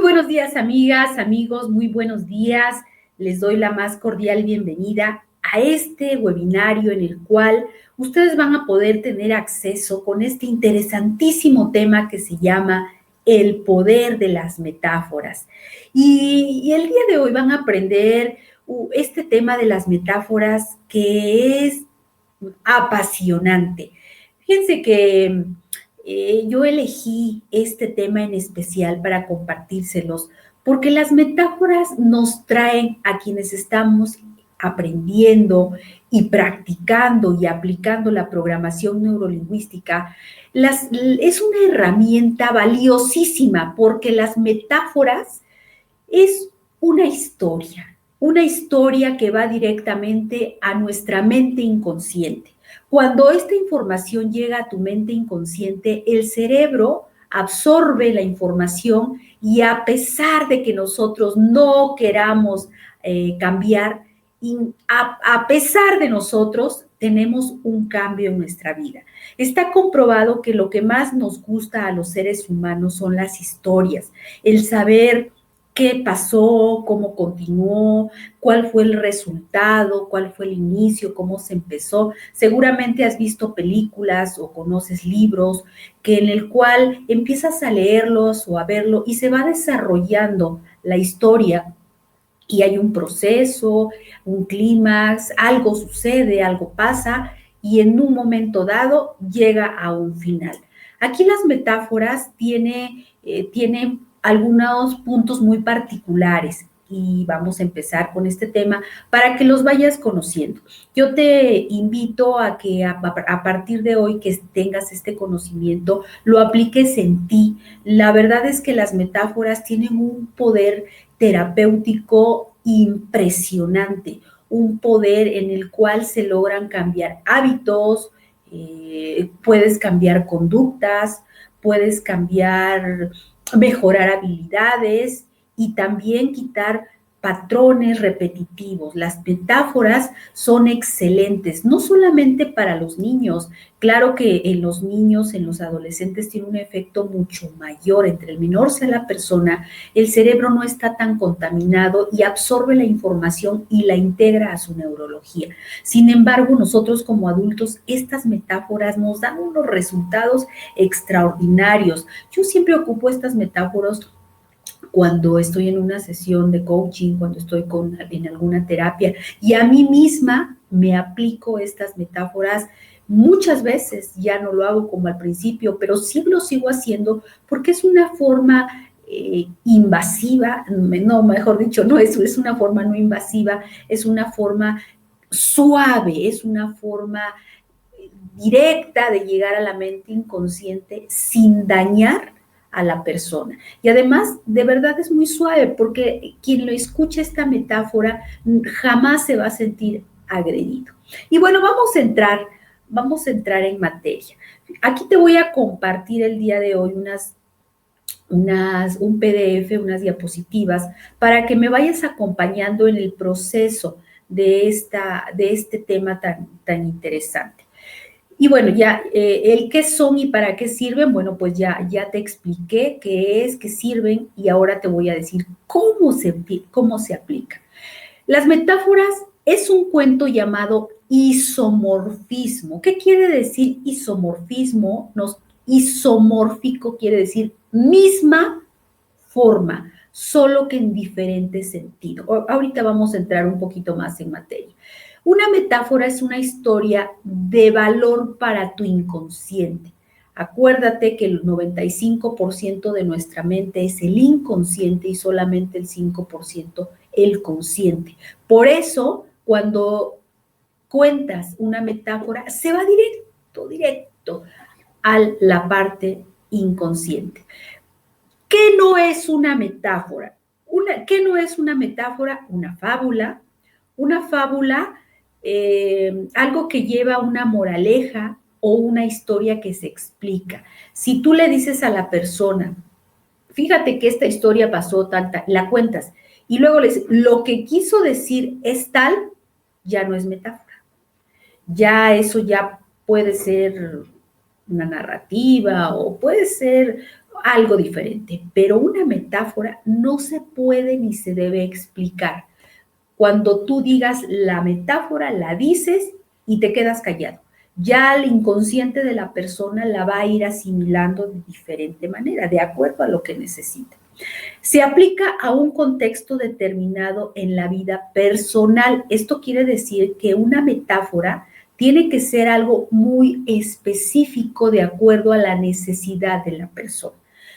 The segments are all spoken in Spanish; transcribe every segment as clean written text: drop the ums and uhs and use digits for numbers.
buenos días, amigas, amigos, muy buenos días. Les doy la más cordial bienvenida a este webinario en el cual ustedes van a poder tener acceso con este interesantísimo tema que se llama el poder de las metáforas. Y el día de hoy van a aprender este tema de las metáforas que es apasionante. Fíjense que yo elegí este tema en especial para compartírselos porque las metáforas nos traen a quienes estamos aprendiendo y practicando y aplicando la programación neurolingüística. Es una herramienta valiosísima porque las metáforas es una historia que va directamente a nuestra mente inconsciente. Cuando esta información llega a tu mente inconsciente, el cerebro absorbe la información y a pesar de que nosotros no queramos cambiar, a pesar de nosotros, tenemos un cambio en nuestra vida. Está comprobado que lo que más nos gusta a los seres humanos son las historias, el saber qué pasó, cómo continuó, cuál fue el resultado, cuál fue el inicio, cómo se empezó. Seguramente has visto películas o conoces libros que en el cual empiezas a leerlos o a verlo y se va desarrollando la historia y hay un proceso, un clímax, algo sucede, algo pasa y en un momento dado llega a un final. Aquí las metáforas tienen algunos puntos muy particulares y vamos a empezar con este tema para que los vayas conociendo. Yo te invito a que a partir de hoy que tengas este conocimiento, lo apliques en ti. La verdad es que las metáforas tienen un poder terapéutico impresionante, un poder en el cual se logran cambiar hábitos, puedes cambiar conductas, puedes mejorar habilidades y también quitar patrones repetitivos. Las metáforas son excelentes, no solamente para los niños. Claro que en los niños, en los adolescentes, tiene un efecto mucho mayor. Entre el menor sea la persona, el cerebro no está tan contaminado y absorbe la información y la integra a su neurología. Sin embargo, nosotros como adultos, estas metáforas nos dan unos resultados extraordinarios. Yo siempre ocupo estas metáforas cuando estoy en una sesión de coaching, cuando estoy en alguna terapia, y a mí misma me aplico estas metáforas. Muchas veces ya no lo hago como al principio, pero sí lo sigo haciendo porque es una forma invasiva, no, mejor dicho, no, es una forma no invasiva, es una forma suave, es una forma directa de llegar a la mente inconsciente sin dañar a la persona. Y además, de verdad es muy suave porque quien lo escucha esta metáfora jamás se va a sentir agredido. Y bueno, vamos a entrar en materia. Aquí te voy a compartir el día de hoy un PDF, unas diapositivas, para que me vayas acompañando en el proceso de este tema tan interesante. Y bueno, ya el qué son y para qué sirven, bueno, pues ya te expliqué qué es, qué sirven y ahora te voy a decir cómo se aplica. Las metáforas es un cuento llamado isomorfismo. ¿Qué quiere decir isomorfismo? Isomórfico quiere decir misma forma, solo que en diferente sentido. Ahorita vamos a entrar un poquito más en materia. Una metáfora es una historia de valor para tu inconsciente. Acuérdate que el 95% de nuestra mente es el inconsciente y solamente el 5% el consciente. Por eso, cuando cuentas una metáfora, se va directo a la parte inconsciente. ¿Qué no es una metáfora? ¿Qué no es una metáfora? Una fábula. Una fábula, algo que lleva una moraleja o una historia que se explica. Si tú le dices a la persona, fíjate que esta historia pasó tanta, la cuentas, y luego le dices, lo que quiso decir es tal, ya no es metáfora. Ya eso ya puede ser una narrativa o puede ser algo diferente, pero una metáfora no se puede ni se debe explicar. Cuando tú digas la metáfora, la dices y te quedas callado. Ya el inconsciente de la persona la va a ir asimilando de diferente manera, de acuerdo a lo que necesita. Se aplica a un contexto determinado en la vida personal. Esto quiere decir que una metáfora tiene que ser algo muy específico de acuerdo a la necesidad de la persona.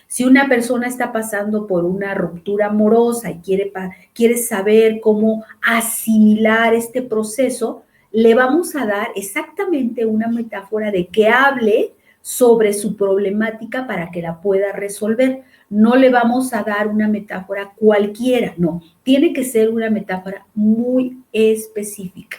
Si una persona está pasando por una ruptura amorosa y quiere saber cómo asimilar este proceso, le vamos a dar exactamente una metáfora de que hable sobre su problemática para que la pueda resolver. No le vamos a dar una metáfora cualquiera, no. Tiene que ser una metáfora muy específica.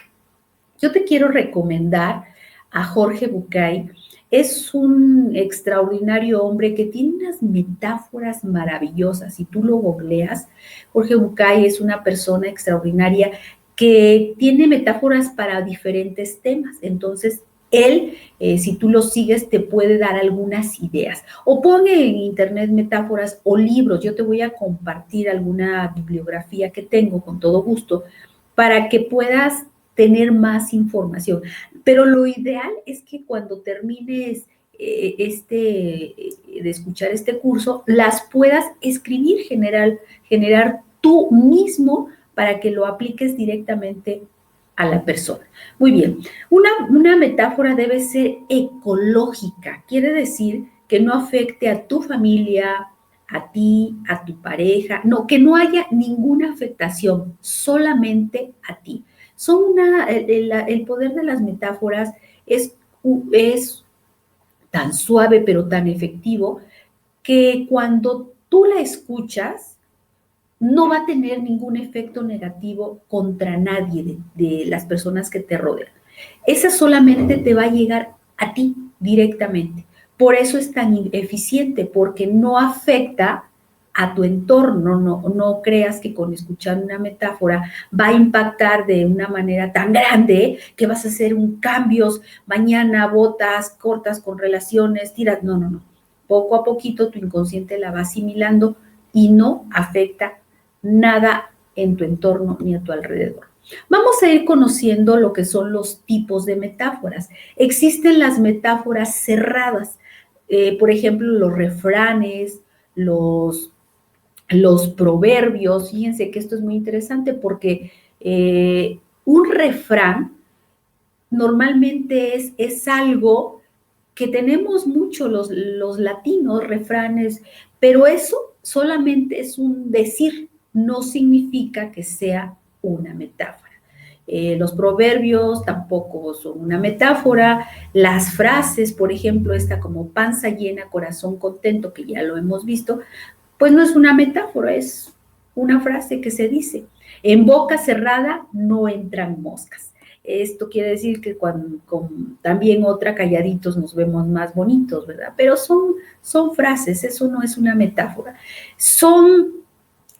Yo te quiero recomendar a Jorge Bucay. Es un extraordinario hombre que tiene unas metáforas maravillosas. Si tú lo googleas, Jorge Bucay es una persona extraordinaria que tiene metáforas para diferentes temas. Entonces, él, si tú lo sigues, te puede dar algunas ideas. O pone en internet metáforas o libros. Yo te voy a compartir alguna bibliografía que tengo con todo gusto para que puedas tener más información. Pero lo ideal es que cuando termines de escuchar este curso, las puedas escribir, generar tú mismo para que lo apliques directamente a la persona. Muy bien, una metáfora debe ser ecológica, quiere decir que no afecte a tu familia, a ti, a tu pareja, no, que no haya ninguna afectación, solamente a ti. El poder de las metáforas es tan suave pero tan efectivo que cuando tú la escuchas, no va a tener ningún efecto negativo contra nadie de las personas que te rodean. Esa solamente te va a llegar a ti directamente. Por eso es tan eficiente, porque no afecta a tu entorno. No creas que con escuchar una metáfora va a impactar de una manera tan grande que vas a hacer cambios, mañana botas, cortas con relaciones, tiras. No. Poco a poquito tu inconsciente la va asimilando y no afecta nada en tu entorno ni a tu alrededor. Vamos a ir conociendo lo que son los tipos de metáforas. Existen las metáforas cerradas, por ejemplo, los refranes, los proverbios. Fíjense que esto es muy interesante porque un refrán normalmente es algo que tenemos mucho los latinos, refranes, pero eso solamente es un decir, no significa que sea una metáfora. Los proverbios tampoco son una metáfora. Las frases, por ejemplo, esta como panza llena, corazón contento, que ya lo hemos visto, pues no es una metáfora, es una frase que se dice. En boca cerrada no entran moscas. Esto quiere decir que con también otra calladitos nos vemos más bonitos, ¿verdad? Pero son frases, eso no es una metáfora.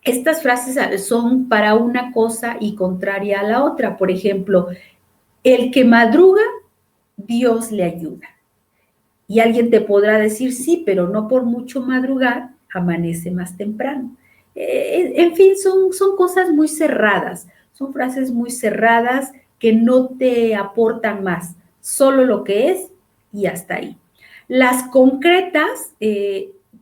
Estas frases son para una cosa y contraria a la otra. Por ejemplo, el que madruga, Dios le ayuda. Y alguien te podrá decir, sí, pero no por mucho madrugar, amanece más temprano. En fin, son cosas muy cerradas, son frases muy cerradas que no te aportan más, solo lo que es y hasta ahí. Las concretas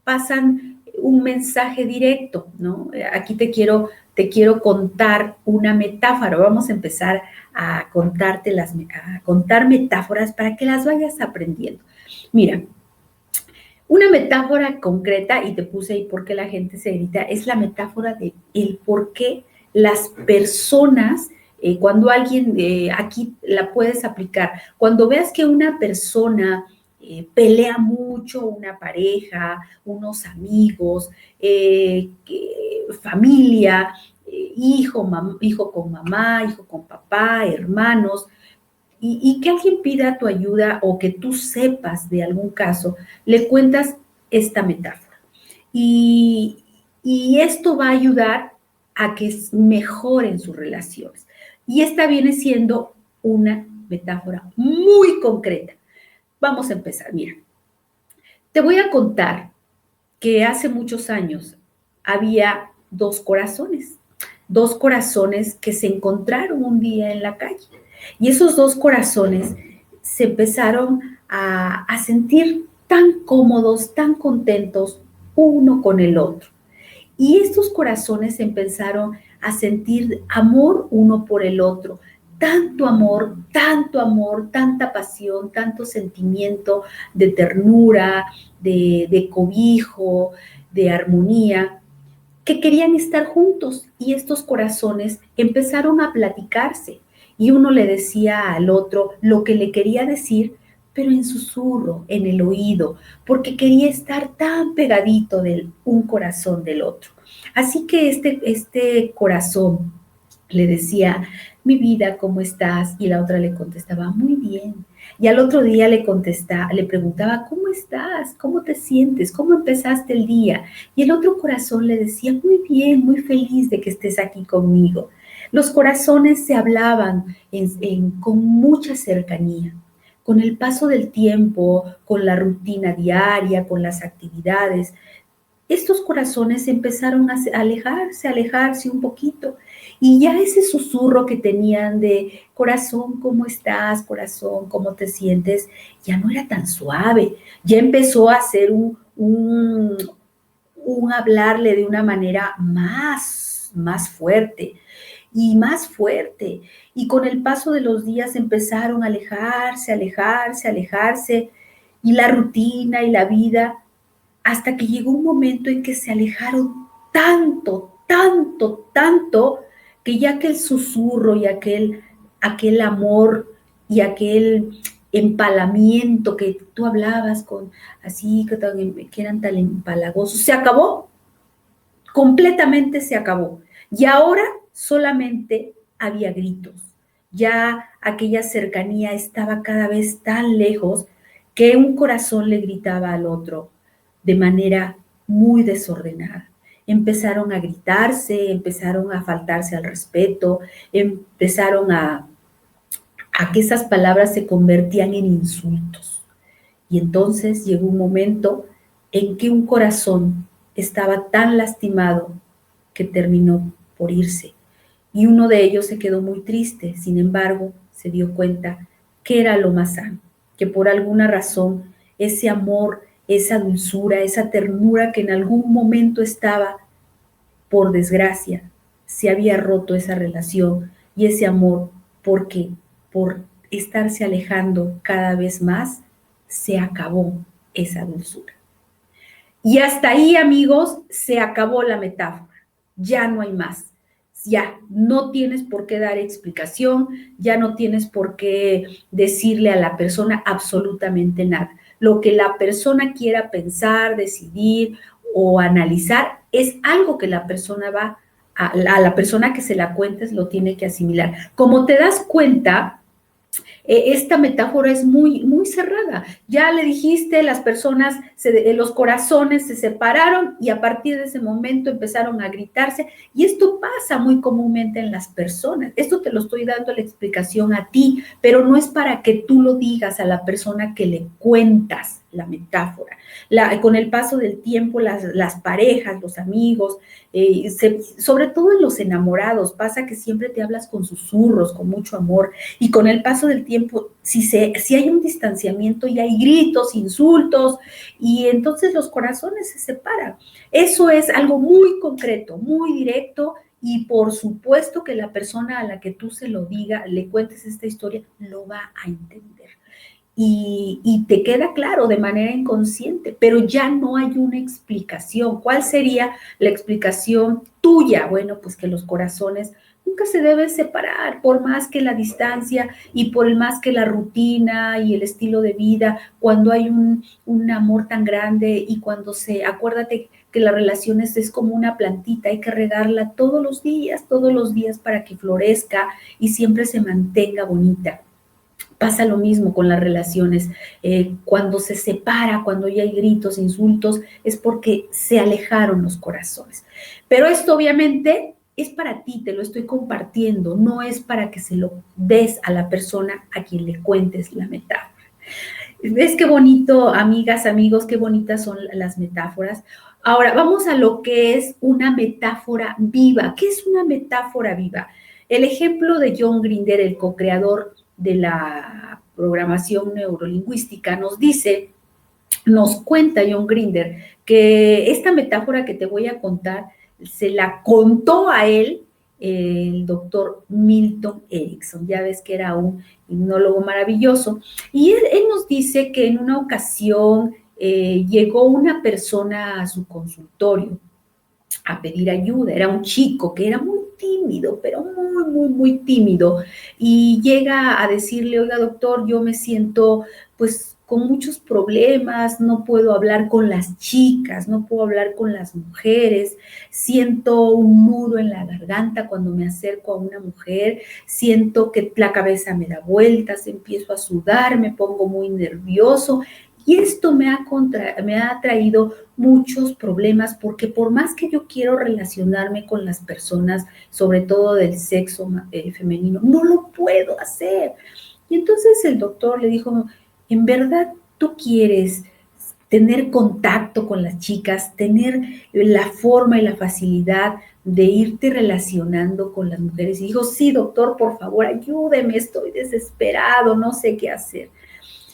pasan un mensaje directo, ¿no? Aquí te quiero contar una metáfora. Vamos a empezar a contar metáforas para que las vayas aprendiendo. Mira, una metáfora concreta, y te puse ahí por qué la gente se grita, es la metáfora de el por qué las personas, cuando alguien, aquí la puedes aplicar, cuando veas que una persona pelea mucho, una pareja, unos amigos, familia, hijo con mamá, hijo con papá, hermanos, y que alguien pida tu ayuda o que tú sepas de algún caso, le cuentas esta metáfora. Y esto va a ayudar a que mejoren sus relaciones. Y esta viene siendo una metáfora muy concreta. Vamos a empezar. Mira, te voy a contar que hace muchos años había dos corazones que se encontraron un día en la calle. Y esos dos corazones se empezaron a sentir tan cómodos, tan contentos uno con el otro. Y estos corazones empezaron a sentir amor uno por el otro. Tanto amor, tanta pasión, tanto sentimiento de ternura, de cobijo, de armonía, que querían estar juntos. Y estos corazones empezaron a platicarse. Y uno le decía al otro lo que le quería decir, pero en susurro, en el oído, porque quería estar tan pegadito de un corazón del otro. Así que este corazón le decía, mi vida, ¿cómo estás? Y la otra le contestaba, muy bien. Y al otro día le preguntaba, ¿cómo estás? ¿Cómo te sientes? ¿Cómo empezaste el día? Y el otro corazón le decía, muy bien, muy feliz de que estés aquí conmigo. Los corazones se hablaban con mucha cercanía. Con el paso del tiempo, con la rutina diaria, con las actividades, estos corazones empezaron a alejarse un poquito. Y ya ese susurro que tenían de corazón, ¿cómo estás? Corazón, ¿cómo te sientes? Ya no era tan suave. Ya empezó a ser un hablarle de una manera más fuerte y más fuerte. Y con el paso de los días empezaron a alejarse. Y la rutina y la vida, hasta que llegó un momento en que se alejaron tanto, que ya aquel susurro y aquel amor y aquel empalamiento que tú hablabas con así, que eran tan empalagosos, se acabó, completamente se acabó. Y ahora solamente había gritos. Ya aquella cercanía estaba cada vez tan lejos que un corazón le gritaba al otro de manera muy desordenada. Empezaron a gritarse, empezaron a faltarse al respeto, empezaron a que esas palabras se convertían en insultos. Y entonces llegó un momento en que un corazón estaba tan lastimado que terminó por irse. Y uno de ellos se quedó muy triste, sin embargo, se dio cuenta que era lo más sano, que por alguna razón ese amor, esa dulzura, esa ternura que en algún momento estaba, por desgracia, se había roto esa relación y ese amor, porque por estarse alejando cada vez más, se acabó esa dulzura. Y hasta ahí, amigos, se acabó la metáfora. Ya no hay más. Ya no tienes por qué dar explicación, ya no tienes por qué decirle a la persona absolutamente nada. Lo que la persona quiera pensar, decidir o analizar es algo que la persona va a la persona que se la cuentes lo tiene que asimilar. Como te das cuenta, esta metáfora es muy cerrada. Ya le dijiste, las personas, los corazones se separaron y a partir de ese momento empezaron a gritarse. Y esto pasa muy comúnmente en las personas. Esto te lo estoy dando la explicación a ti, pero no es para que tú lo digas a la persona que le cuentas la metáfora. Con el paso del tiempo, las parejas, los amigos, sobre todo en los enamorados, pasa que siempre te hablas con susurros, con mucho amor, y con el paso del tiempo, si hay un distanciamiento y hay gritos, insultos, y entonces los corazones se separan. Eso es algo muy concreto, muy directo, y por supuesto que la persona a la que tú se lo diga, le cuentes esta historia, lo va a entender. Y te queda claro de manera inconsciente, pero ya no hay una explicación. ¿Cuál sería la explicación tuya? Bueno, pues que los corazones nunca se deben separar, por más que la distancia y por más que la rutina y el estilo de vida, cuando hay un amor tan grande y cuando acuérdate que las relaciones es como una plantita, hay que regarla todos los días para que florezca y siempre se mantenga bonita. Pasa lo mismo con las relaciones. Cuando se separa, cuando ya hay gritos, insultos, es porque se alejaron los corazones. Pero esto obviamente es para ti, te lo estoy compartiendo, no es para que se lo des a la persona a quien le cuentes la metáfora. ¿Ves qué bonito, amigas, amigos, qué bonitas son las metáforas? Ahora, vamos a lo que es una metáfora viva. ¿Qué es una metáfora viva? El ejemplo de John Grinder, el co-creador de la programación neurolingüística, nos cuenta John Grinder que esta metáfora que te voy a contar se la contó a él el doctor Milton Erickson. Ya ves que era un hipnólogo maravilloso. Y él nos dice que en una ocasión llegó una persona a su consultorio a pedir ayuda. Era un chico que era muy tímido, pero muy tímido. Y llega a decirle, oiga, doctor, yo me siento pues con muchos problemas, no puedo hablar con las chicas, no puedo hablar con las mujeres, siento un nudo en la garganta cuando me acerco a una mujer, siento que la cabeza me da vueltas, empiezo a sudar, me pongo muy nervioso. Y esto me ha traído muchos problemas porque por más que yo quiero relacionarme con las personas, sobre todo del sexo femenino, no lo puedo hacer. Y entonces el doctor le dijo, ¿en verdad tú quieres tener contacto con las chicas, tener la forma y la facilidad de irte relacionando con las mujeres? Y dijo, sí, doctor, por favor, ayúdeme, estoy desesperado, no sé qué hacer.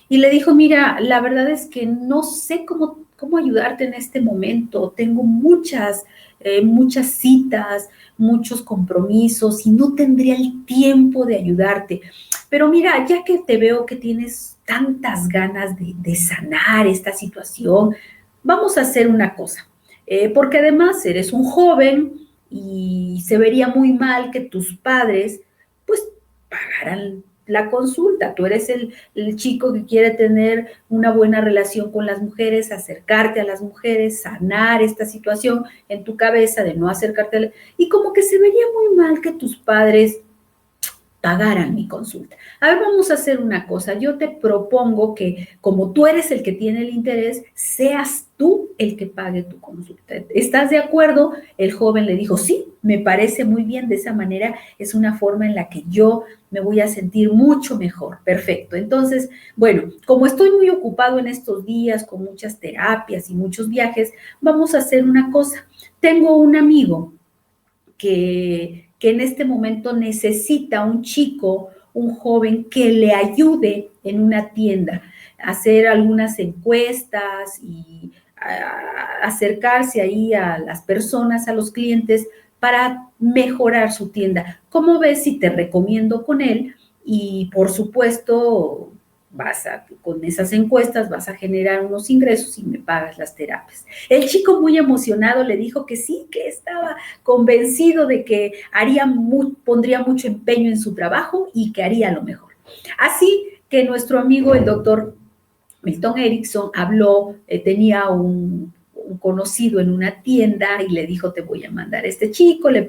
Y le dijo, mira, la verdad es que no sé cómo ayudarte en este momento. Tengo muchas citas, muchos compromisos y no tendría el tiempo de ayudarte. Pero mira, ya que te veo que tienes tantas ganas de sanar esta situación, vamos a hacer una cosa. Porque además eres un joven y se vería muy mal que tus padres pues pagaran la consulta. Tú eres el chico que quiere tener una buena relación con las mujeres, acercarte a las mujeres, sanar esta situación en tu cabeza de no acercarte. Y como que se vería muy mal que tus padres pagaran mi consulta. A ver, vamos a hacer una cosa. Yo te propongo que como tú eres el que tiene el interés, seas tú el que pague tu consulta. ¿Estás de acuerdo? El joven le dijo, sí, me parece muy bien. De esa manera es una forma en la que yo me voy a sentir mucho mejor. Perfecto. Entonces, bueno, como estoy muy ocupado en estos días con muchas terapias y muchos viajes, vamos a hacer una cosa. Tengo un amigo que en este momento necesita un chico, un joven que le ayude en una tienda a hacer algunas encuestas y acercarse ahí a las personas, a los clientes para mejorar su tienda. ¿Cómo ves si te recomiendo con él? Y por supuesto, con esas encuestas vas a generar unos ingresos y me pagas las terapias. El chico muy emocionado le dijo que sí, que estaba convencido de que pondría mucho empeño en su trabajo y que haría lo mejor. Así que nuestro amigo, el doctor Milton Erickson, tenía un conocido en una tienda y le dijo, te voy a mandar a este chico, le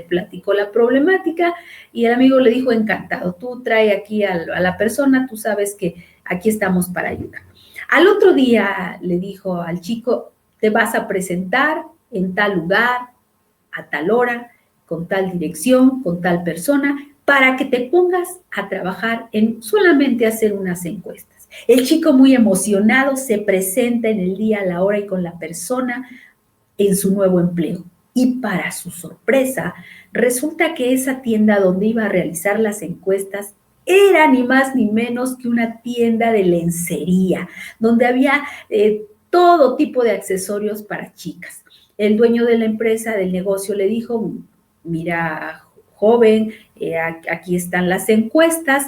platicó la problemática y el amigo le dijo, encantado, tú trae aquí a la persona, tú sabes que aquí estamos para ayudar. Al otro día le dijo al chico, te vas a presentar en tal lugar, a tal hora, con tal dirección, con tal persona, para que te pongas a trabajar en solamente hacer unas encuestas. El chico muy emocionado se presenta en el día, la hora y con la persona en su nuevo empleo. Y para su sorpresa, resulta que esa tienda donde iba a realizar las encuestas era ni más ni menos que una tienda de lencería, donde había todo tipo de accesorios para chicas. El dueño de la empresa, del negocio, le dijo, mira, joven, aquí están las encuestas,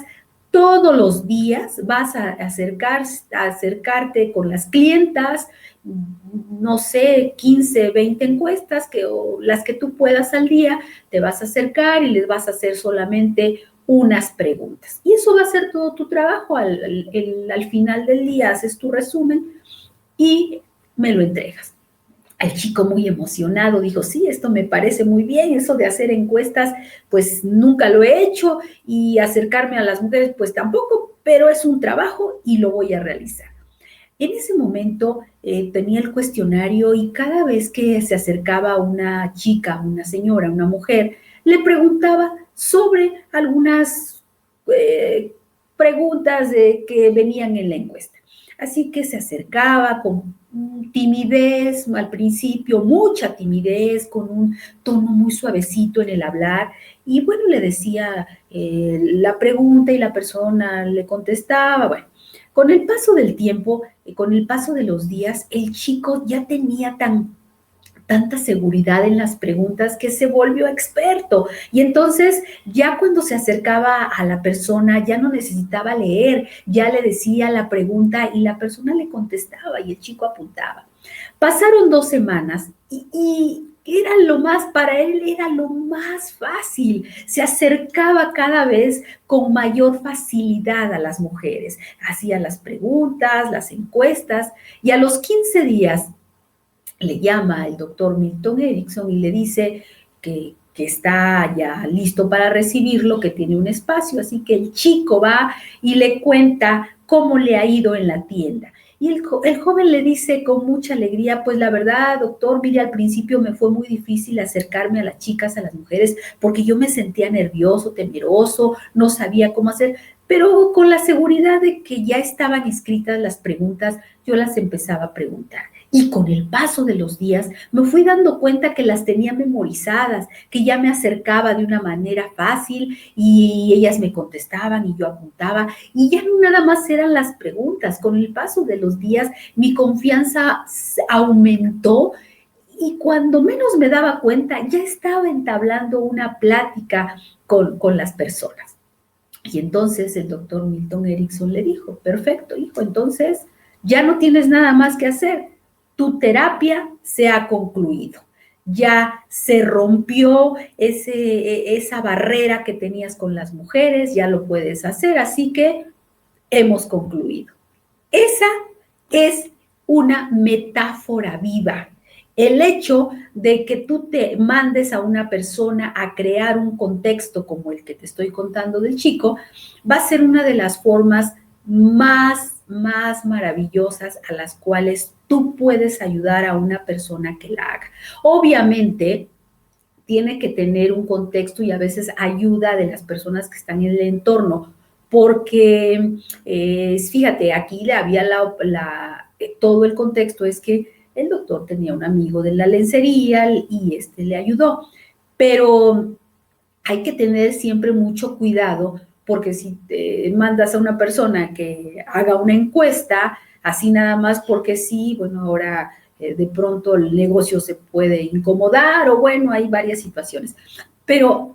todos los días vas a acercarte con las clientas, no sé, 15, 20 encuestas, o las que tú puedas al día, te vas a acercar y les vas a hacer solamente unas preguntas. Y eso va a ser todo tu trabajo. Al final del día haces tu resumen y me lo entregas. El chico muy emocionado dijo, sí, esto me parece muy bien, eso de hacer encuestas, pues nunca lo he hecho y acercarme a las mujeres, pues tampoco, pero es un trabajo y lo voy a realizar. En ese momento tenía el cuestionario y cada vez que se acercaba una chica, una señora, una mujer, le preguntaba sobre algunas preguntas que venían en la encuesta. Así que se acercaba con timidez al principio, mucha timidez, con un tono muy suavecito en el hablar, y bueno, le decía la pregunta y la persona le contestaba. Bueno, con el paso del tiempo, con el paso de los días, el chico ya tenía tanta seguridad en las preguntas que se volvió experto. Y entonces ya cuando se acercaba a la persona ya no necesitaba leer, ya le decía la pregunta y la persona le contestaba y el chico apuntaba. Pasaron 2 semanas y era para él era lo más fácil. Se acercaba cada vez con mayor facilidad a las mujeres. Hacía las preguntas, las encuestas, y a los 15 días le llama el doctor Milton Erickson y le dice que está ya listo para recibirlo, que tiene un espacio, así que el chico va y le cuenta cómo le ha ido en la tienda. Y el joven le dice con mucha alegría, pues la verdad, doctor, mire, al principio me fue muy difícil acercarme a las chicas, a las mujeres, porque yo me sentía nervioso, temeroso, no sabía cómo hacer, pero con la seguridad de que ya estaban escritas las preguntas, yo las empezaba a preguntar. Y con el paso de los días me fui dando cuenta que las tenía memorizadas, que ya me acercaba de una manera fácil y ellas me contestaban y yo apuntaba. Y ya no nada más eran las preguntas. Con el paso de los días mi confianza aumentó y cuando menos me daba cuenta ya estaba entablando una plática con las personas. Y entonces el doctor Milton Erickson le dijo, perfecto, hijo, entonces ya no tienes nada más que hacer. Tu terapia se ha concluido. Ya se rompió esa barrera que tenías con las mujeres, ya lo puedes hacer, así que hemos concluido. Esa es una metáfora viva. El hecho de que tú te mandes a una persona a crear un contexto como el que te estoy contando del chico, va a ser una de las formas más maravillosas a las cuales tú puedes ayudar a una persona que la haga. Obviamente, tiene que tener un contexto y a veces ayuda de las personas que están en el entorno, porque fíjate, aquí le había todo el contexto es que el doctor tenía un amigo de la lencería y le ayudó, pero hay que tener siempre mucho cuidado porque si te mandas a una persona que haga una encuesta, así nada más porque sí, bueno, ahora de pronto el negocio se puede incomodar o bueno, hay varias situaciones. Pero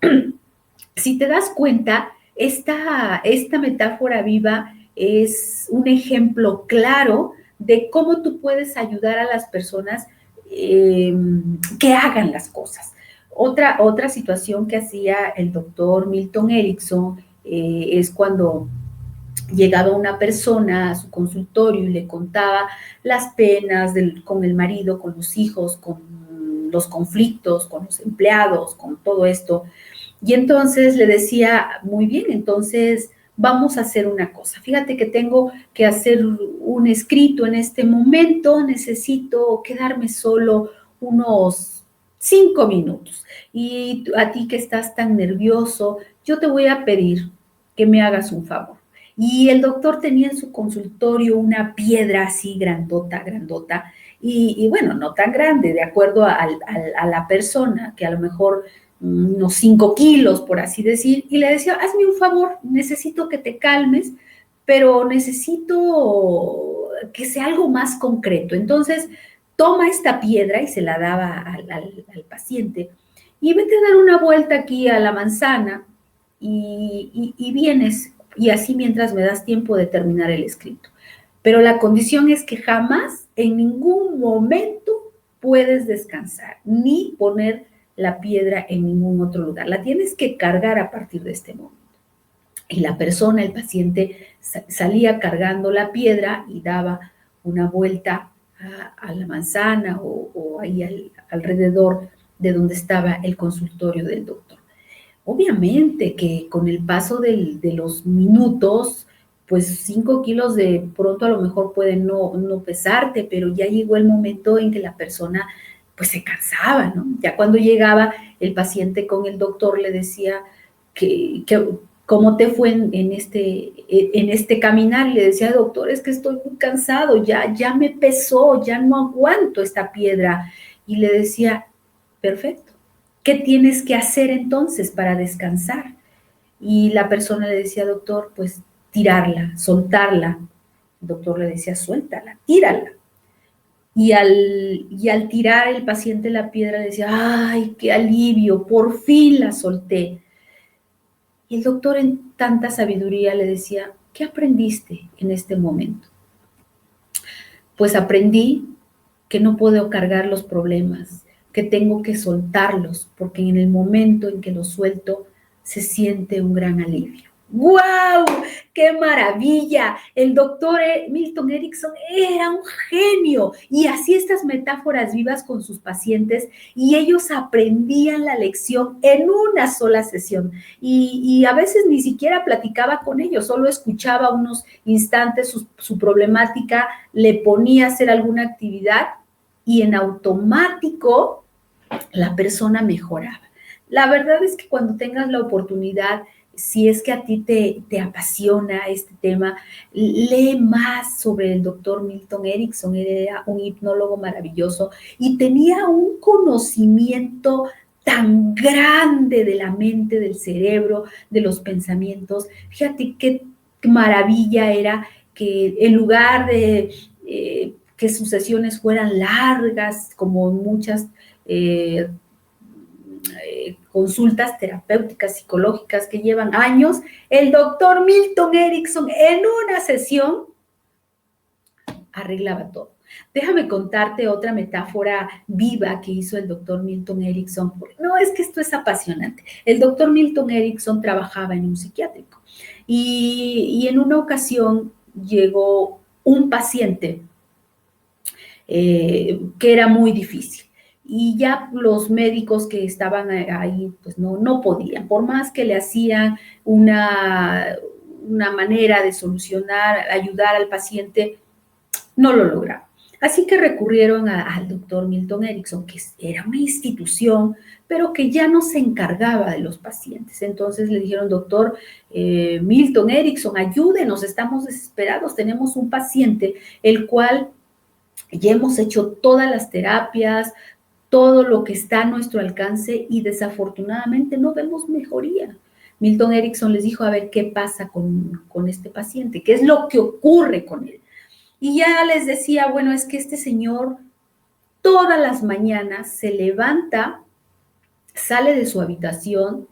si te das cuenta, esta metáfora viva es un ejemplo claro de cómo tú puedes ayudar a las personas que hagan las cosas. Otra situación que hacía el doctor Milton Erickson es cuando llegaba una persona a su consultorio y le contaba las penas con el marido, con los hijos, con los conflictos, con los empleados, con todo esto. Y entonces le decía, muy bien, entonces vamos a hacer una cosa. Fíjate que tengo que hacer un escrito en este momento, necesito quedarme solo unos 5 minutos. Y a ti que estás tan nervioso, yo te voy a pedir que me hagas un favor. Y el doctor tenía en su consultorio una piedra así grandota, grandota, y bueno, no tan grande, de acuerdo a la persona, que a lo mejor unos 5 kilos, por así decir, y le decía, hazme un favor, necesito que te calmes, pero necesito que sea algo más concreto. Entonces, toma esta piedra y se la daba al paciente y vete a dar una vuelta aquí a la manzana y vienes, y así mientras me das tiempo de terminar el escrito. Pero la condición es que jamás, en ningún momento, puedes descansar, ni poner la piedra en ningún otro lugar. La tienes que cargar a partir de este momento. Y la persona, el paciente, salía cargando la piedra y daba una vuelta a la manzana o ahí alrededor de donde estaba el consultorio del doctor. Obviamente que con el paso de los minutos, pues 5 kilos de pronto a lo mejor pueden no pesarte, pero ya llegó el momento en que la persona pues se cansaba, ¿no? Ya cuando llegaba el paciente con el doctor le decía que ¿cómo te fue en este caminar? Y le decía, doctor, es que estoy muy cansado, ya me pesó, ya no aguanto esta piedra. Y le decía, perfecto, ¿qué tienes que hacer entonces para descansar? Y la persona le decía, doctor, pues tirarla, soltarla. El doctor le decía, suéltala, tírala. Y al tirar el paciente la piedra le decía, ay, qué alivio, por fin la solté. Y el doctor en tanta sabiduría le decía, ¿qué aprendiste en este momento? Pues aprendí que no puedo cargar los problemas, que tengo que soltarlos, porque en el momento en que los suelto se siente un gran alivio. ¡Guau! ¡Qué maravilla! El doctor Milton Erickson era un genio y hacía estas metáforas vivas con sus pacientes y ellos aprendían la lección en una sola sesión y a veces ni siquiera platicaba con ellos, solo escuchaba unos instantes su problemática, le ponía a hacer alguna actividad y en automático la persona mejoraba. La verdad es que cuando tengas la oportunidad, si es que a ti te apasiona este tema, lee más sobre el doctor Milton Erickson. Era un hipnólogo maravilloso y tenía un conocimiento tan grande de la mente, del cerebro, de los pensamientos. Fíjate qué maravilla era que en lugar de que sus sesiones fueran largas, como muchas consultas terapéuticas, psicológicas que llevan años, el doctor Milton Erickson en una sesión arreglaba todo. Déjame contarte otra metáfora viva que hizo el doctor Milton Erickson. No, es que esto es apasionante. El doctor Milton Erickson trabajaba en un psiquiátrico y en una ocasión llegó un paciente que era muy difícil. Y ya los médicos que estaban ahí, pues no podían, por más que le hacían una manera de solucionar, ayudar al paciente, no lo lograban. Así que recurrieron al doctor Milton Erickson, que era una institución, pero que ya no se encargaba de los pacientes. Entonces le dijeron, doctor Milton Erickson, ayúdenos, estamos desesperados, tenemos un paciente el cual ya hemos hecho todas las terapias, todo lo que está a nuestro alcance y desafortunadamente no vemos mejoría. Milton Erickson les dijo, a ver, ¿qué pasa con este paciente? ¿Qué es lo que ocurre con él? Y ya les decía, bueno, es que este señor todas las mañanas se levanta, sale de su habitación,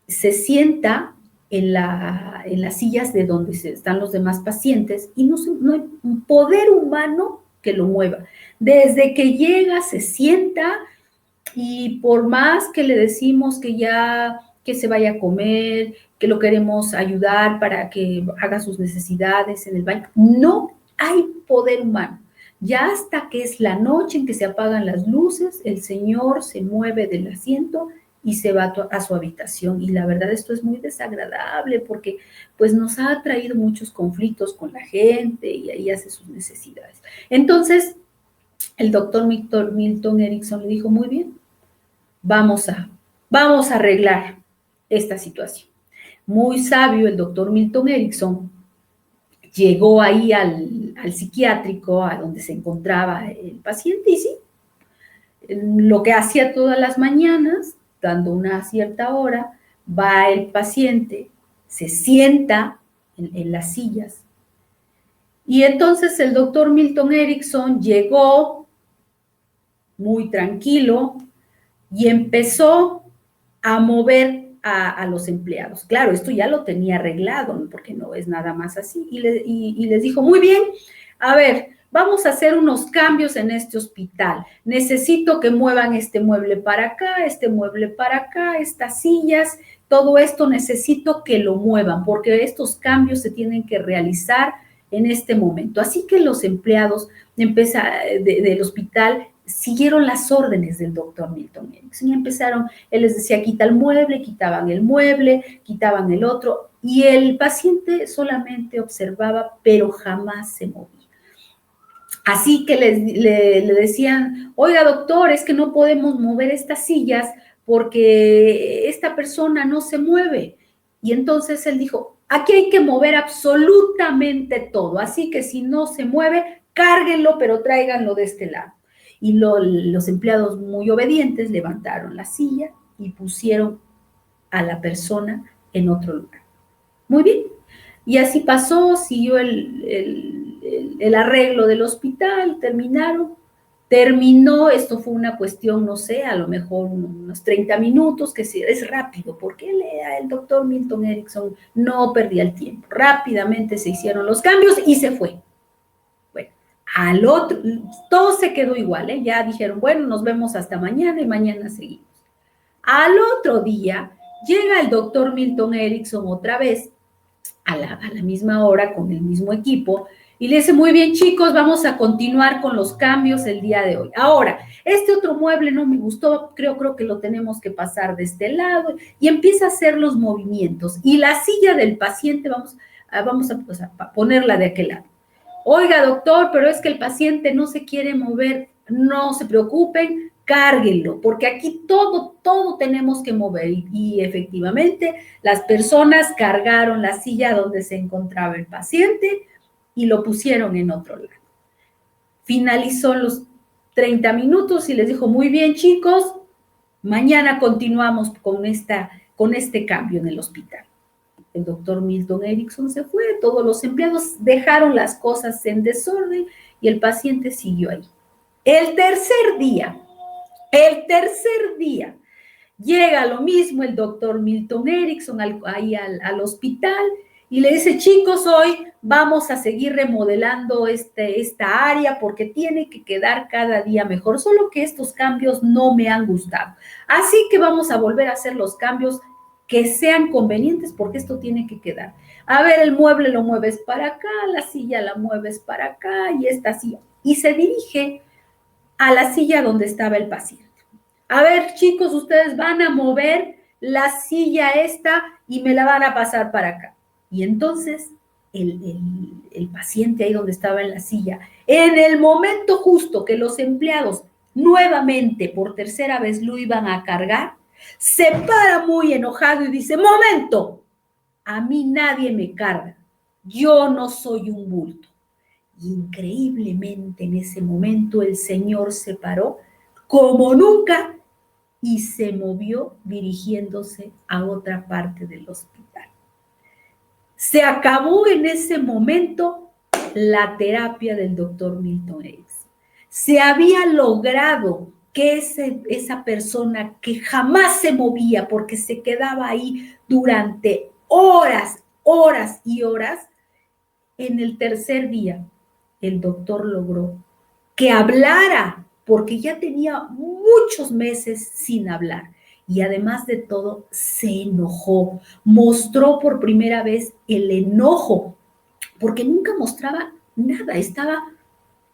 se sienta en las sillas de donde están los demás pacientes y no hay un poder humano que lo mueva. Desde que llega, se sienta y por más que le decimos que se vaya a comer, que lo queremos ayudar para que haga sus necesidades en el baño, no hay poder humano. Ya hasta que es la noche en que se apagan las luces, el señor se mueve del asiento y se va a su habitación. Y la verdad esto es muy desagradable porque pues nos ha traído muchos conflictos con la gente y ahí hace sus necesidades. Entonces, el doctor Milton Erickson le dijo, muy bien, vamos a arreglar esta situación. Muy sabio el doctor Milton Erickson llegó ahí al psiquiátrico, a donde se encontraba el paciente, y sí, lo que hacía todas las mañanas, dando una cierta hora, va el paciente, se sienta en las sillas, y entonces el doctor Milton Erickson llegó muy tranquilo y empezó a mover a los empleados. Claro, esto ya lo tenía arreglado, porque no es nada más así. Y les dijo, muy bien, a ver, vamos a hacer unos cambios en este hospital. Necesito que muevan este mueble para acá, estas sillas, todo esto necesito que lo muevan, porque estos cambios se tienen que realizar en este momento. Así que los empleados del hospital siguieron las órdenes del doctor Milton Erickson y empezaron, él les decía, quita el mueble, quitaban el mueble, quitaban el otro, y el paciente solamente observaba, pero jamás se movía. Así que le decían, oiga doctor, es que no podemos mover estas sillas porque esta persona no se mueve. Y entonces él dijo, aquí hay que mover absolutamente todo, así que si no se mueve, cárguenlo, pero tráiganlo de este lado. Y los empleados muy obedientes levantaron la silla y pusieron a la persona en otro lugar. Muy bien. Y así pasó, siguió el arreglo del hospital, terminó, esto fue una cuestión, no sé, a lo mejor unos 30 minutos, que es rápido, porque el doctor Milton Erickson no perdía el tiempo, rápidamente se hicieron los cambios y se fue. Bueno, al otro, todo se quedó igual, ¿eh? Ya dijeron, bueno, nos vemos hasta mañana y mañana seguimos. Al otro día, llega el doctor Milton Erickson otra vez, a la misma hora, con el mismo equipo, y le dice, muy bien, chicos, vamos a continuar con los cambios el día de hoy. Ahora, este otro mueble no me gustó, creo que lo tenemos que pasar de este lado, y empieza a hacer los movimientos, y la silla del paciente vamos a ponerla de aquel lado. Oiga, doctor, pero es que el paciente no se quiere mover, no se preocupen, cárguenlo, porque aquí todo tenemos que mover. Y efectivamente, las personas cargaron la silla donde se encontraba el paciente y lo pusieron en otro lado. Finalizó los 30 minutos y les dijo, muy bien, chicos, mañana continuamos con este cambio en el hospital. El doctor Milton Erickson se fue, todos los empleados dejaron las cosas en desorden y el paciente siguió ahí. El tercer día, llega lo mismo el doctor Milton Erickson ahí al hospital y le dice, chicos, hoy vamos a seguir remodelando esta área porque tiene que quedar cada día mejor, solo que estos cambios no me han gustado. Así que vamos a volver a hacer los cambios que sean convenientes porque esto tiene que quedar. A ver, el mueble lo mueves para acá, la silla la mueves para acá y esta silla. Y se dirige a la silla donde estaba el paciente. A ver, chicos, ustedes van a mover la silla esta y me la van a pasar para acá. Y entonces el paciente ahí donde estaba en la silla, en el momento justo que los empleados nuevamente por tercera vez lo iban a cargar, se para muy enojado y dice, momento, a mí nadie me carga, yo no soy un bulto. Y increíblemente en ese momento el Señor se paró como nunca y se movió dirigiéndose a otra parte del hospital. Se acabó en ese momento la terapia del doctor Milton Erickson. Se había logrado que esa persona que jamás se movía porque se quedaba ahí durante horas y horas, en el tercer día el doctor logró que hablara, porque ya tenía muchos meses sin hablar. Y además de todo, se enojó, mostró por primera vez el enojo, porque nunca mostraba nada, estaba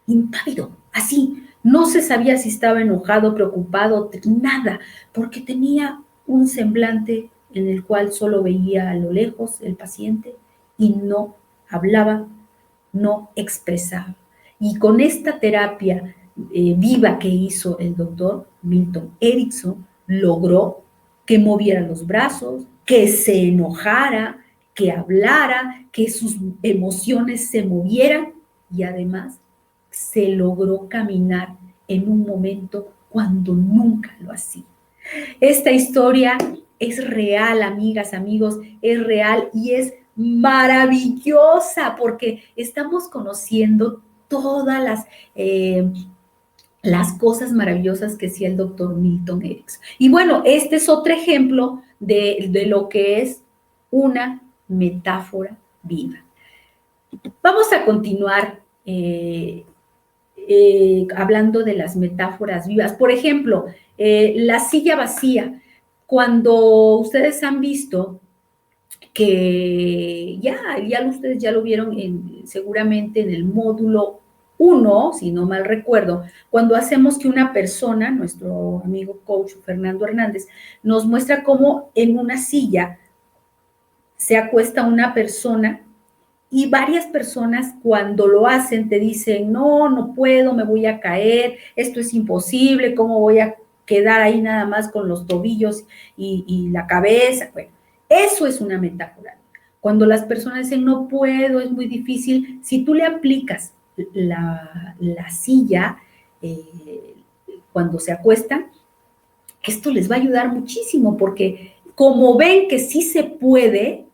impávido, así. No se sabía si estaba enojado, preocupado, nada, porque tenía un semblante en el cual solo veía a lo lejos el paciente y no hablaba, no expresaba. Y con esta terapia viva que hizo el doctor Milton Erickson, logró que moviera los brazos, que se enojara, que hablara, que sus emociones se movieran y además se logró caminar en un momento cuando nunca lo hacía. Esta historia es real, amigas, amigos, es real y es maravillosa porque estamos conociendo todas las cosas maravillosas que hacía el doctor Milton Erickson. Y bueno, este es otro ejemplo de lo que es una metáfora viva. Vamos a continuar hablando de las metáforas vivas. Por ejemplo, la silla vacía. Cuando ustedes han visto que ustedes ya lo vieron seguramente en el módulo 1, si no mal recuerdo, cuando hacemos que una persona, nuestro amigo coach Fernando Hernández, nos muestra cómo en una silla se acuesta una persona y varias personas cuando lo hacen te dicen, no puedo, me voy a caer, esto es imposible, ¿cómo voy a quedar ahí nada más con los tobillos y la cabeza? Bueno, Eso es una metáfora. Cuando las personas dicen, no puedo, es muy difícil, si tú le aplicas la silla cuando se acuestan, esto les va a ayudar muchísimo porque como ven que sí se puede,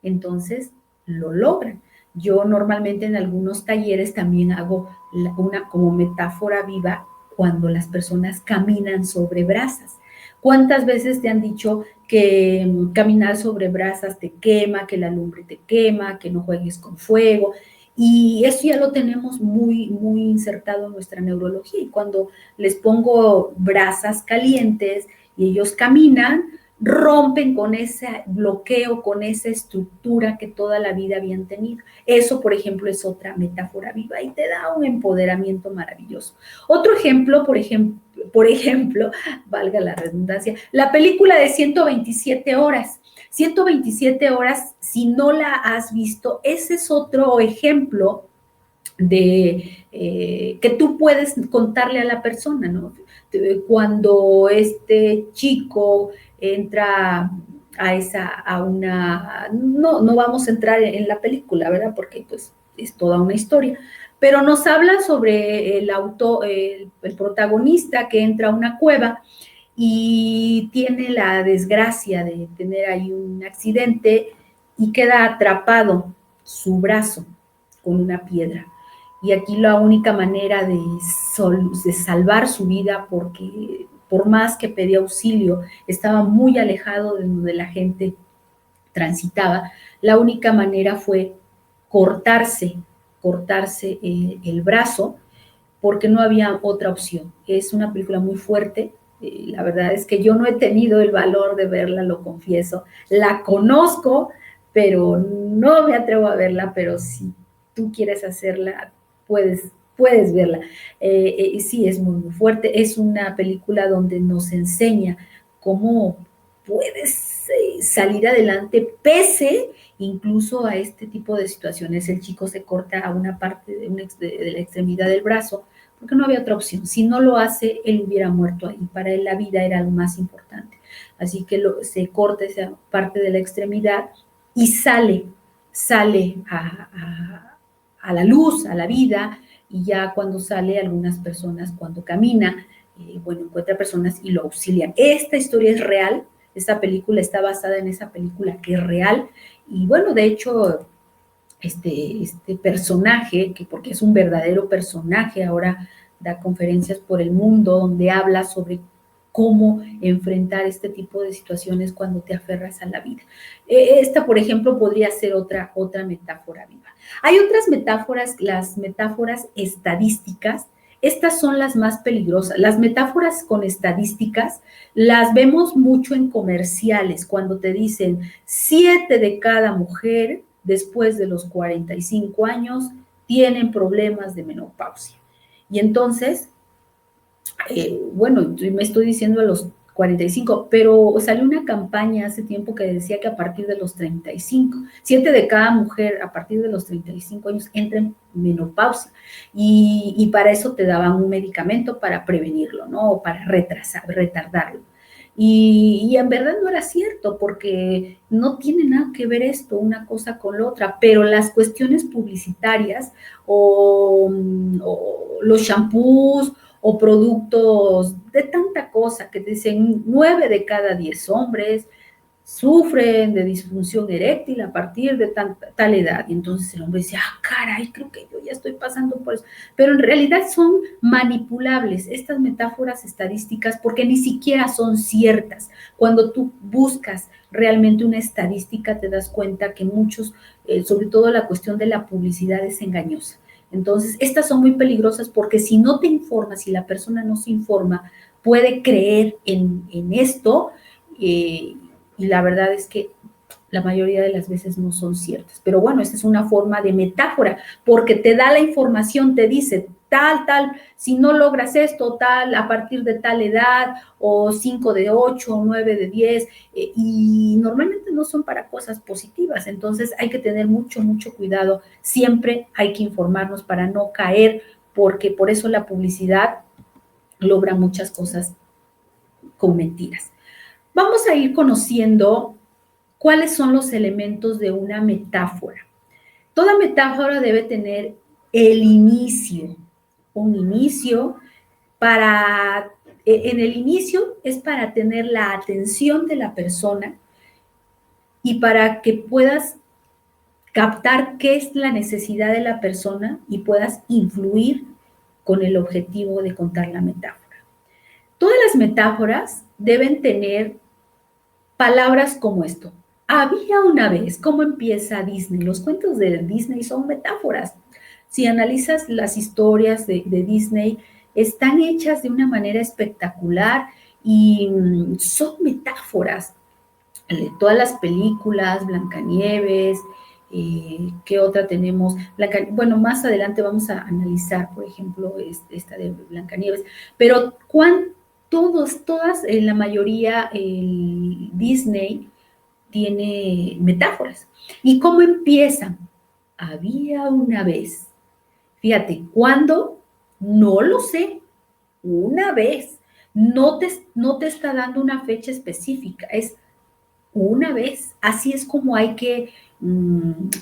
entonces lo logran. Yo normalmente en algunos talleres también hago una como metáfora viva cuando las personas caminan sobre brasas. ¿Cuántas veces te han dicho que caminar sobre brasas te quema, que la lumbre te quema, que no juegues con fuego? Y eso ya lo tenemos muy, muy insertado en nuestra neurología. Y cuando les pongo brasas calientes y ellos caminan, rompen con ese bloqueo, con esa estructura que toda la vida habían tenido. Eso, por ejemplo, es otra metáfora viva y te da un empoderamiento maravilloso. Otro ejemplo, por ejemplo, valga la redundancia, la película de 127 horas. 127 horas, si no la has visto, ese es otro ejemplo de que tú puedes contarle a la persona, ¿no? Cuando este chico entra no vamos a entrar en la película, ¿verdad? Porque pues es toda una historia, pero nos habla sobre el protagonista que entra a una cueva y tiene la desgracia de tener ahí un accidente y queda atrapado su brazo con una piedra. Y aquí la única manera de salvar su vida, porque por más que pedía auxilio, estaba muy alejado de donde la gente transitaba, la única manera fue cortarse, cortarse el brazo, porque no había otra opción. Es una película muy fuerte. La verdad es que yo no he tenido el valor de verla, lo confieso. La conozco, pero no me atrevo a verla, pero si tú quieres hacerla, puedes verla. Sí, es muy, muy fuerte. Es una película donde nos enseña cómo puedes salir adelante pese incluso a este tipo de situaciones. El chico se corta a una parte de la extremidad del brazo porque no había otra opción. Si no lo hace, él hubiera muerto ahí. Para él la vida era lo más importante. Así que se corta esa parte de la extremidad y sale a la luz, a la vida, y ya cuando sale, algunas personas, cuando camina, bueno, encuentra personas y lo auxilian. Esta historia es real, esta película está basada en esa película que es real, y bueno, de hecho, este personaje, que porque es un verdadero personaje, ahora da conferencias por el mundo donde habla sobre cómo enfrentar este tipo de situaciones cuando te aferras a la vida. Esta, por ejemplo, podría ser otra metáfora viva. Hay otras metáforas, las metáforas estadísticas. Estas son las más peligrosas. Las metáforas con estadísticas las vemos mucho en comerciales, cuando te dicen 7 de cada mujer después de los 45 años tienen problemas de menopausia. Y entonces, bueno, me estoy diciendo a los 45, pero salió una campaña hace tiempo que decía que a partir de los 35, 7 de cada mujer a partir de los 35 años entra en menopausia. Y para eso te daban un medicamento para prevenirlo, ¿no? O para retardarlo. Y en verdad no era cierto, porque no tiene nada que ver esto, una cosa con la otra, pero las cuestiones publicitarias o los shampoos o productos de tanta cosa que dicen 9 de cada 10 hombres sufren de disfunción eréctil a partir de tal edad. Y entonces el hombre dice, caray, creo que yo ya estoy pasando por eso. Pero en realidad son manipulables estas metáforas estadísticas porque ni siquiera son ciertas. Cuando tú buscas realmente una estadística, te das cuenta que muchos, sobre todo la cuestión de la publicidad es engañosa. Entonces, estas son muy peligrosas porque si no te informas, si la persona no se informa, puede creer en esto y la verdad es que la mayoría de las veces no son ciertas. Pero bueno, esta es una forma de metáfora, porque te da la información, te dice tal, si no logras esto, tal, a partir de tal edad, o 5 de 8, o 9 de 10, y normalmente no son para cosas positivas. Entonces hay que tener mucho, mucho cuidado. Siempre hay que informarnos para no caer, porque por eso la publicidad logra muchas cosas con mentiras. Vamos a ir conociendo ¿cuáles son los elementos de una metáfora? Toda metáfora debe tener el inicio, un inicio en el inicio es para tener la atención de la persona y para que puedas captar qué es la necesidad de la persona y puedas influir con el objetivo de contar la metáfora. Todas las metáforas deben tener palabras como esto. Había una vez, ¿cómo empieza Disney? Los cuentos de Disney son metáforas. Si analizas las historias de Disney, están hechas de una manera espectacular y son metáforas. Todas las películas, Blancanieves, ¿qué otra tenemos? Bueno, más adelante vamos a analizar, por ejemplo, esta de Blancanieves, pero todas, en la mayoría, el Disney tiene metáforas. ¿Y cómo empiezan? Había una vez. Fíjate, ¿cuándo? No lo sé. Una vez. No te está dando una fecha específica, es una vez. Así es como hay que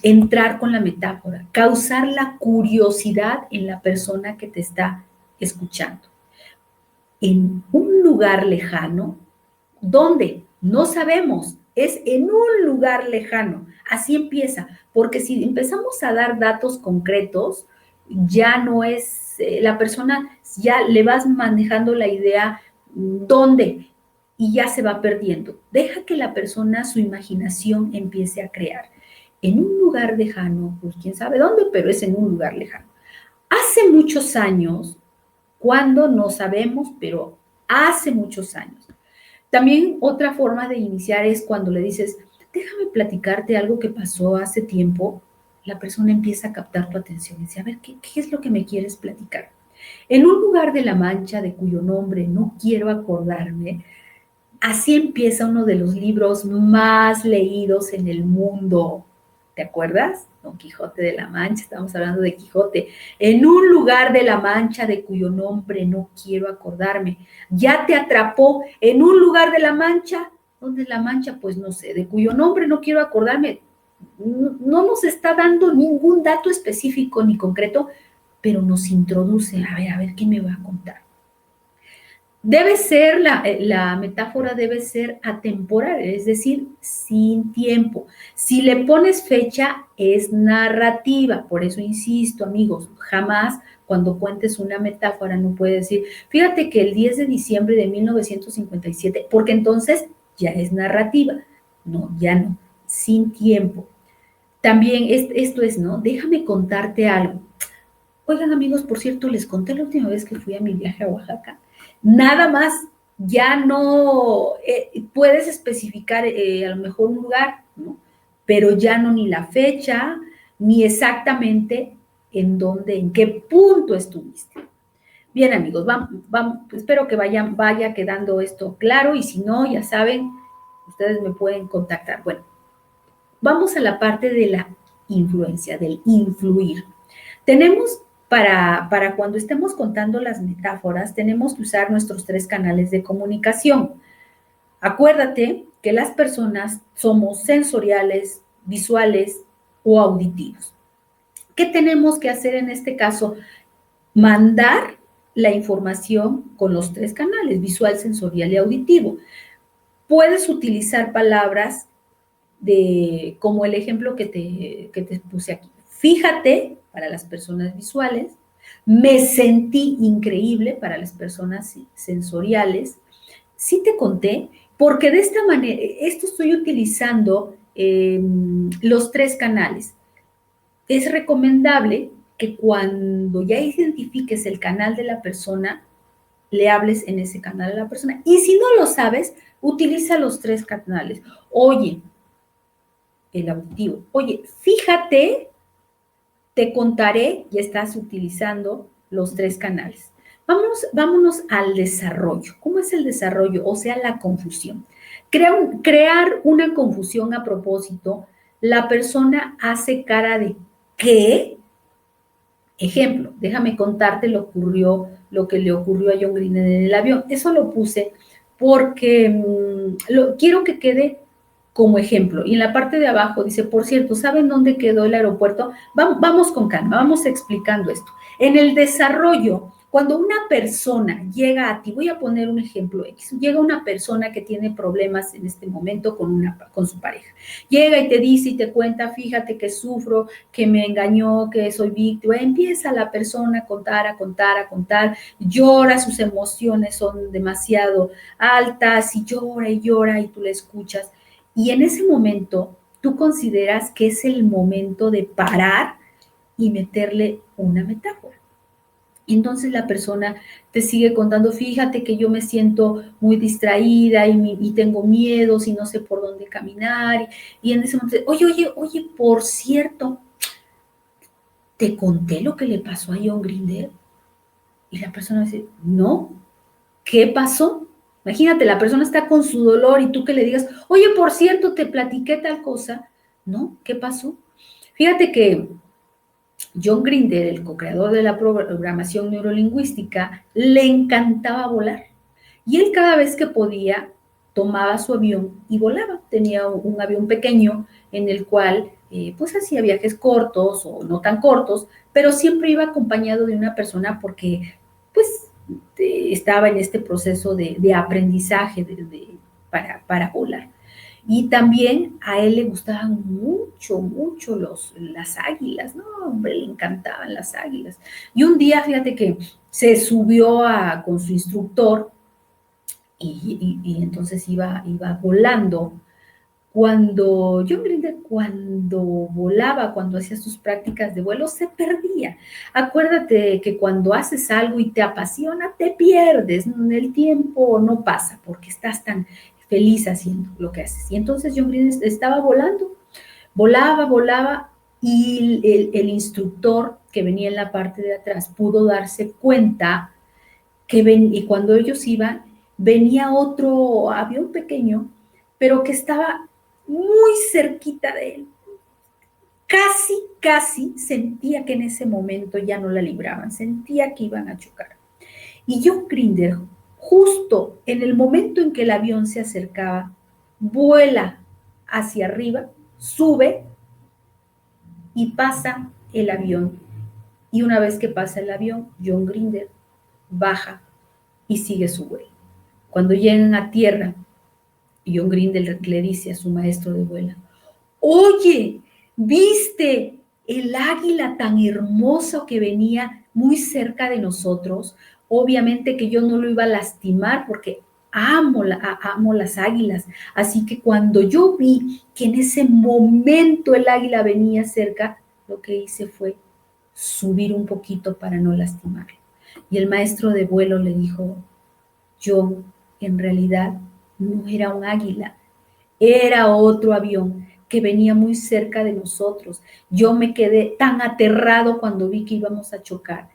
entrar con la metáfora, causar la curiosidad en la persona que te está escuchando. En un lugar lejano, ¿dónde? No sabemos, es en un lugar lejano. Así empieza, porque si empezamos a dar datos concretos, ya no es, la persona ya le vas manejando la idea dónde y ya se va perdiendo. Deja que la persona, su imaginación empiece a crear. En un lugar lejano, pues quién sabe dónde, pero es en un lugar lejano. Hace muchos años, ¿cuándo? No sabemos, pero hace muchos años. También otra forma de iniciar es cuando le dices, déjame platicarte algo que pasó hace tiempo. La persona empieza a captar tu atención y dice, a ver, ¿qué es lo que me quieres platicar? En un lugar de La Mancha, de cuyo nombre no quiero acordarme, así empieza uno de los libros más leídos en el mundo. ¿Te acuerdas? Don Quijote de la Mancha, estamos hablando de Quijote. En un lugar de La Mancha de cuyo nombre no quiero acordarme. Ya te atrapó en un lugar de La Mancha. ¿Dónde es La Mancha? Pues no sé, de cuyo nombre no quiero acordarme. No nos está dando ningún dato específico ni concreto, pero nos introduce, a ver, ¿qué me va a contar? Debe ser, la metáfora debe ser atemporal, es decir, sin tiempo. Si le pones fecha, es narrativa. Por eso insisto, amigos, jamás cuando cuentes una metáfora no puedes decir, fíjate que el 10 de diciembre de 1957, porque entonces ya es narrativa. No, ya no, sin tiempo. También esto es, ¿no? Déjame contarte algo. Oigan, amigos, por cierto, les conté la última vez que fui a mi viaje a Oaxaca. Nada más, ya no puedes especificar a lo mejor un lugar, ¿no? Pero ya no ni la fecha, ni exactamente en dónde, en qué punto estuviste. Bien, amigos, vamos, espero que vaya quedando esto claro y si no, ya saben, ustedes me pueden contactar. Bueno, vamos a la parte de la influencia, del influir. Tenemos para cuando estemos contando las metáforas, tenemos que usar nuestros 3 canales de comunicación. Acuérdate que las personas somos sensoriales, visuales o auditivos. ¿Qué tenemos que hacer en este caso? Mandar la información con los 3 canales, visual, sensorial y auditivo. Puedes utilizar palabras como el ejemplo que te puse aquí. Fíjate, para las personas visuales, me sentí increíble para las personas sensoriales. Sí te conté, porque de esta manera, esto estoy utilizando los 3 canales. Es recomendable que cuando ya identifiques el canal de la persona, le hables en ese canal a la persona. Y si no lo sabes, utiliza los 3 canales. Oye, el auditivo. Oye, fíjate, te contaré, y estás utilizando los 3 canales. Vámonos al desarrollo. ¿Cómo es el desarrollo? O sea, la confusión. Crear una confusión a propósito, la persona hace cara de ¿qué? Ejemplo, déjame contarte lo que le ocurrió a John Green en el avión. Eso lo puse porque quiero que quede como ejemplo. Y en la parte de abajo dice, por cierto, ¿saben dónde quedó el aeropuerto? Vamos con calma, vamos explicando esto. En el desarrollo, cuando una persona llega a ti, voy a poner un ejemplo X, llega una persona que tiene problemas en este momento con su pareja. Llega y te dice y te cuenta, fíjate que sufro, que me engañó, que soy víctima. Empieza la persona a contar, a contar, a contar, llora, sus emociones son demasiado altas y llora y tú le escuchas. Y en ese momento, tú consideras que es el momento de parar y meterle una metáfora. Entonces la persona te sigue contando, fíjate que yo me siento muy distraída y tengo miedos y no sé por dónde caminar. Y en ese momento, oye, por cierto, ¿te conté lo que le pasó a John Grinder? Y la persona dice, no, ¿qué pasó? Imagínate, la persona está con su dolor y tú que le digas, oye, por cierto, te platiqué tal cosa. ¿No? ¿Qué pasó? Fíjate que John Grinder, el co-creador de la programación neurolingüística, le encantaba volar. Y él cada vez que podía, tomaba su avión y volaba. Tenía un avión pequeño en el cual pues hacía viajes cortos o no tan cortos, pero siempre iba acompañado de una persona porque pues estaba en este proceso de aprendizaje para volar. Y también a él le gustaban mucho las águilas, ¿no? Hombre, le encantaban las águilas. Y un día, fíjate que se subió con su instructor y entonces iba volando. Cuando John Grinder, cuando volaba, cuando hacía sus prácticas de vuelo, se perdía. Acuérdate que cuando haces algo y te apasiona, te pierdes. El tiempo no pasa porque estás tan feliz haciendo lo que haces. Y entonces John Grinder estaba volando, volaba y el instructor que venía en la parte de atrás pudo darse cuenta y cuando ellos iban, venía otro avión pequeño, pero que estaba muy cerquita de él. Casi sentía que en ese momento ya no la libraban, sentía que iban a chocar. Y John Grinder, justo en el momento en que el avión se acercaba, vuela hacia arriba, sube y pasa el avión. Y una vez que pasa el avión, John Grinder baja y sigue su vuelo. Cuando llegan a tierra, John Grinder le dice a su maestro de vuelo, oye, ¿viste el águila tan hermoso que venía muy cerca de nosotros? Obviamente que yo no lo iba a lastimar porque amo las águilas. Así que cuando yo vi que en ese momento el águila venía cerca, lo que hice fue subir un poquito para no lastimarlo. Y el maestro de vuelo le dijo, John, en realidad no era un águila, era otro avión que venía muy cerca de nosotros. Yo me quedé tan aterrado cuando vi que íbamos a chocar,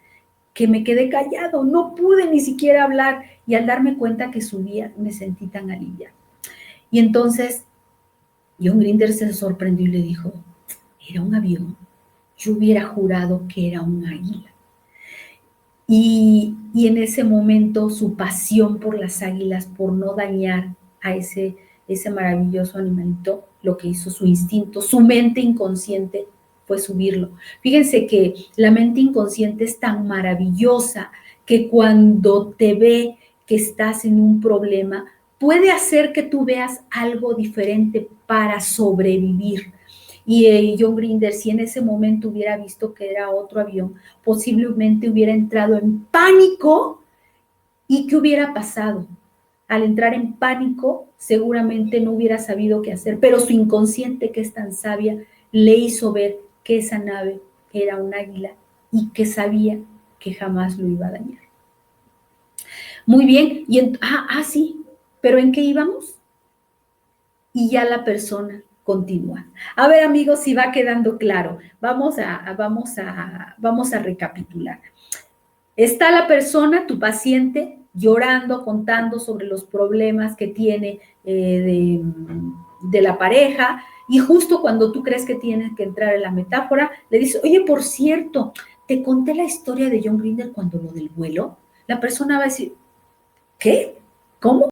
que me quedé callado, no pude ni siquiera hablar y al darme cuenta que subía me sentí tan aliviado. Y entonces John Grinder se sorprendió y le dijo, era un avión, yo hubiera jurado que era un águila. Y en ese momento su pasión por las águilas, por no dañar a ese maravilloso animalito, lo que hizo su instinto, su mente inconsciente, fue subirlo. Fíjense que la mente inconsciente es tan maravillosa que cuando te ve que estás en un problema, puede hacer que tú veas algo diferente para sobrevivir. Y John Grinder, si en ese momento hubiera visto que era otro avión, posiblemente hubiera entrado en pánico. ¿Y qué hubiera pasado? Al entrar en pánico, seguramente no hubiera sabido qué hacer, pero su inconsciente, que es tan sabia, le hizo ver que esa nave era un águila y que sabía que jamás lo iba a dañar. Muy bien, sí, pero ¿en qué íbamos? Y ya la persona continúa. A ver, amigos, si va quedando claro, vamos a recapitular. Está la persona, tu paciente, llorando, contando sobre los problemas que tiene de la pareja, y justo cuando tú crees que tienes que entrar en la metáfora, le dices, oye, por cierto, te conté la historia de John Grinder cuando lo del vuelo. La persona va a decir, ¿qué? ¿Cómo?